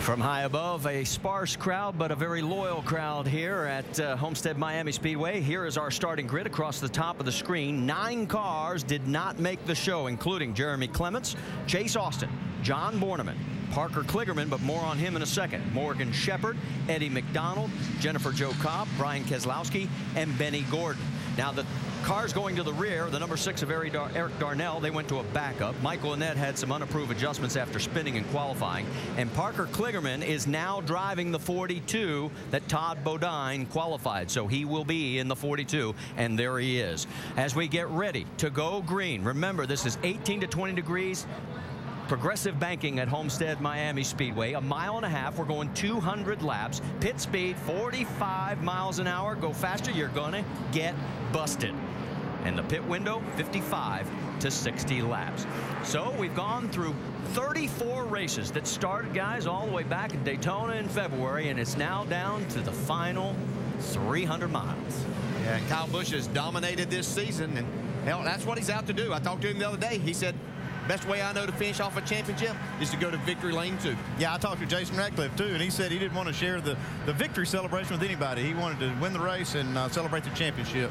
From high above, a sparse crowd, but a very loyal crowd here at Homestead-Miami Speedway. Here is our starting grid across the top of the screen. 9 cars did not make the show, including Jeremy Clements, Chase Austin, John Borneman, Parker Kligerman, but more on him in a second. Morgan Shepherd, Eddie McDonald, Jennifer Jo Cobb, Brian Keselowski, and Benny Gordon. Now, the cars going to the rear, the number 6 of Eric Darnell, they went to a backup. Michael Annett had some unapproved adjustments after spinning and qualifying. And Parker Kligerman is now driving the 42 that Todd Bodine qualified. So he will be in the 42, and there he is. As we get ready to go green, remember this is 18 to 20 degrees. Progressive banking at Homestead-Miami Speedway. 1.5 miles. We're going 200 laps. Pit speed 45 miles an hour. Go faster, you're going to get busted. And the pit window 55 to 60 laps. So we've gone through 34 races that started, guys, all the way back in Daytona in February, and it's now down to the final 300 miles. Yeah, and Kyle Busch has dominated this season, and hell, that's what he's out to do. I talked to him the other day. He said, best way I know to finish off a championship is to go to victory lane 2. Yeah, I talked to Jason Ratcliffe, too, and he said he didn't want to share the victory celebration with anybody. He wanted to win the race and celebrate the championship.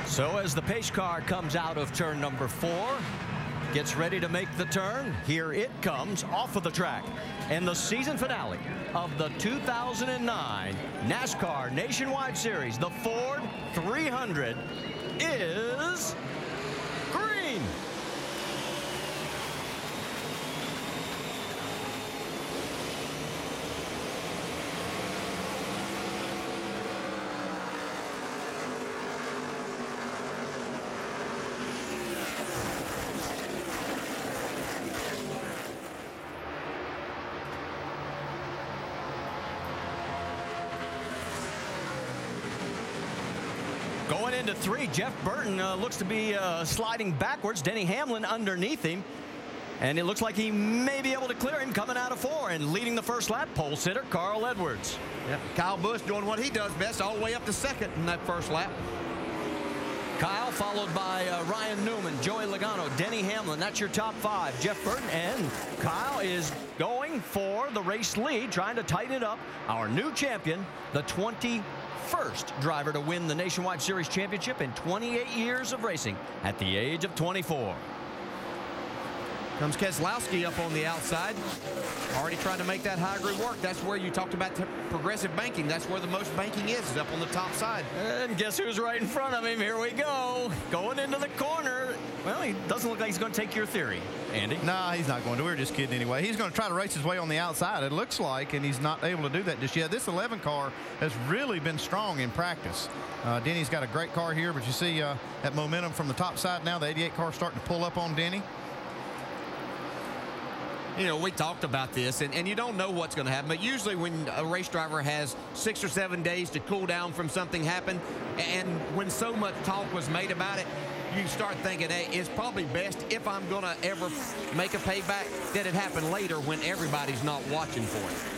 So as the pace car comes out of turn number 4, gets ready to make the turn, here it comes off of the track. And the season finale of the 2009 NASCAR Nationwide Series, the Ford 300, is green. Going into 3, Jeff Burton looks to be sliding backwards. Denny Hamlin underneath him. And it looks like he may be able to clear him coming out of 4. And leading the first lap, pole sitter Carl Edwards. Yep. Kyle Busch doing what he does best, all the way up to 2nd in that first lap. Kyle followed by Ryan Newman, Joey Logano, Denny Hamlin. That's your top 5. Jeff Burton, and Kyle is going for the race lead, trying to tighten it up. Our new champion, the 21st driver to win the Nationwide Series championship in 28 years of racing at the age of 24. Comes Keselowski up on the outside. Already trying to make that high groove work. That's where you talked about progressive banking. That's where the most banking is up on the top side. And guess who's right in front of him? Here we go. Going into the corner. Well, he doesn't look like he's going to take your theory, Andy. No, he's not going to. We're just kidding anyway. He's going to try to race his way on the outside, it looks like, and he's not able to do that just yet. This 11 car has really been strong in practice. Denny's got a great car here, but you see that momentum from the top side now. The 88 car starting to pull up on Denny. You know, we talked about this, and you don't know what's going to happen, but usually when a race driver has 6 or 7 days to cool down from something happened, and when so much talk was made about it, you start thinking, hey, it's probably best if I'm going to ever make a payback that it happened later when everybody's not watching for it.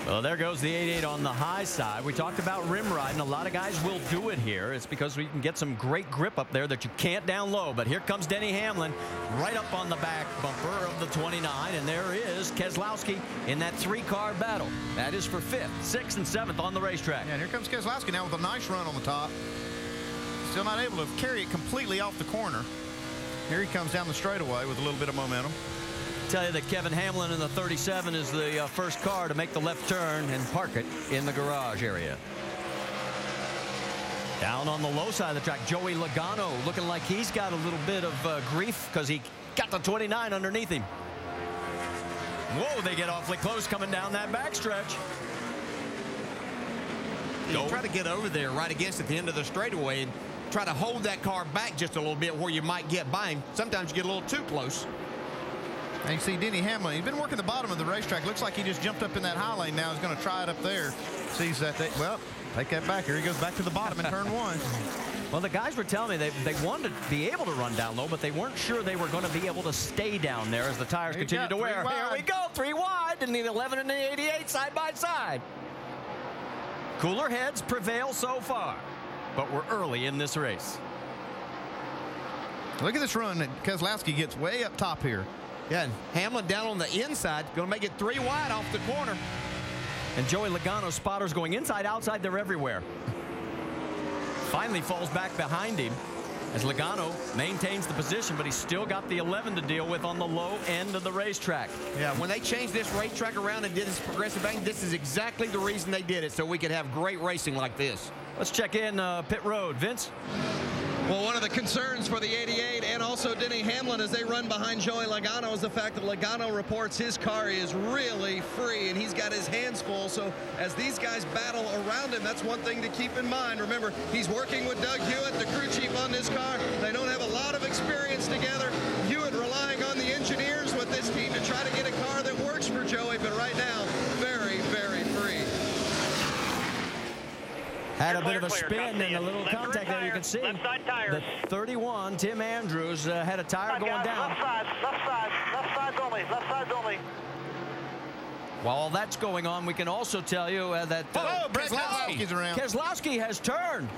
Well, there goes the 88 on the high side. We talked about rim riding. A lot of guys will do it here. It's because we can get some great grip up there that you can't down low. But here comes Denny Hamlin right up on the back bumper of the 29. And there is Keselowski in that 3-car battle. That is for 5th, 6th, and 7th on the racetrack. Yeah, and here comes Keselowski now with a nice run on the top. Still not able to carry it completely off the corner. Here he comes down the straightaway with a little bit of momentum. Tell you that Kevin Hamlin in the 37 is the first car to make the left turn and park it in the garage area. Down on the low side of the track, Joey Logano looking like he's got a little bit of grief because he got the 29 underneath him. Whoa, they get awfully close coming down that backstretch. You try to get over there right against at the end of the straightaway and try to hold that car back just a little bit where you might get by him. Sometimes you get a little too close. And you see Denny Hamlin, he's been working the bottom of the racetrack. Looks like he just jumped up in that high lane now. He's going to try it up there. Sees that, well, take that back. Here he goes back to the bottom in turn 1. Well, the guys were telling me they wanted to be able to run down low, but they weren't sure they were going to be able to stay down there as the tires continued to wear. Here we go, 3 wide, and the 11 and the 88 side by side. Cooler heads prevail so far, but we're early in this race. Look at this run that Keselowski gets way up top here. Yeah, and Hamlin down on the inside, going to make it 3 wide off the corner. And Joey Logano's spotters going inside, outside, they're everywhere. Finally falls back behind him as Logano maintains the position, but he's still got the 11 to deal with on the low end of the racetrack. Yeah, when they changed this racetrack around and did this progressive bank, this is exactly the reason they did it, so we could have great racing like this. Let's check in pit road. Vince? Well, one of the concerns for the 88 and also Denny Hamlin as they run behind Joey Logano is the fact that Logano reports his car is really free and he's got his hands full. So as these guys battle around him, that's one thing to keep in mind. Remember, he's working with Doug Hewitt, the crew chief on this car. They don't have a lot of experience together. Hewitt relying on the engineers with this team to try to get a car that works for Joey, but right now, very, very free. Had a bit of a spin and a little contact there. You can see the 31, Tim Andrews, had a tire going down. Left side's only. While all that's going on, we can also tell you that Keselowski's around. Keselowski has turned.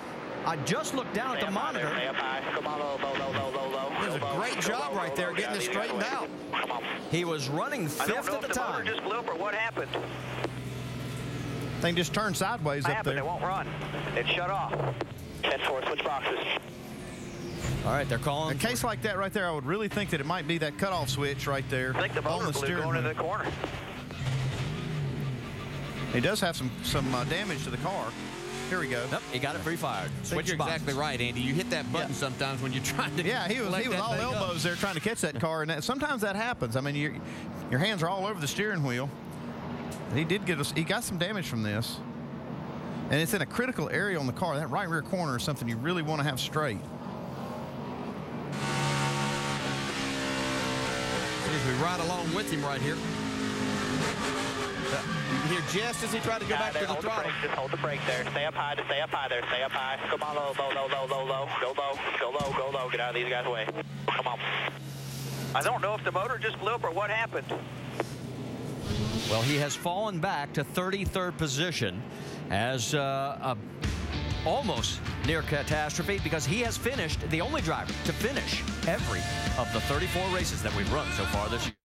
I just looked down at the monitor. It was a great job right there getting this straightened out. He was running 5th at the time. Motor just blew up or what happened? Thing just turned sideways up there. It won't run. It shut off. 10-4, switch boxes. All right, they're calling. In a case like that right there, I would really think that it might be that cutoff switch right there. I think the motor blew going into the corner. He does have some damage to the car. Here we go. Nope, he got it free-fired. I think you're exactly right, Andy. You hit that button sometimes when you're trying to. Yeah, he was all elbows there trying to catch that car, and sometimes that happens. I mean, your hands are all over the steering wheel. He got some damage from this. And it's in a critical area on the car. That right rear corner is something you really want to have straight. As we ride along with him right here. You can hear just as he tried to go back to the throttle. Just hold the brake there. Stay up high there. Stay up high. Come on, low. Go low. Get out of these guys' way. Come on. I don't know if the motor just blew up or what happened. Well, he has fallen back to 33rd position as almost near catastrophe because he has finished, the only driver to finish every of the 34 races that we've run so far this year.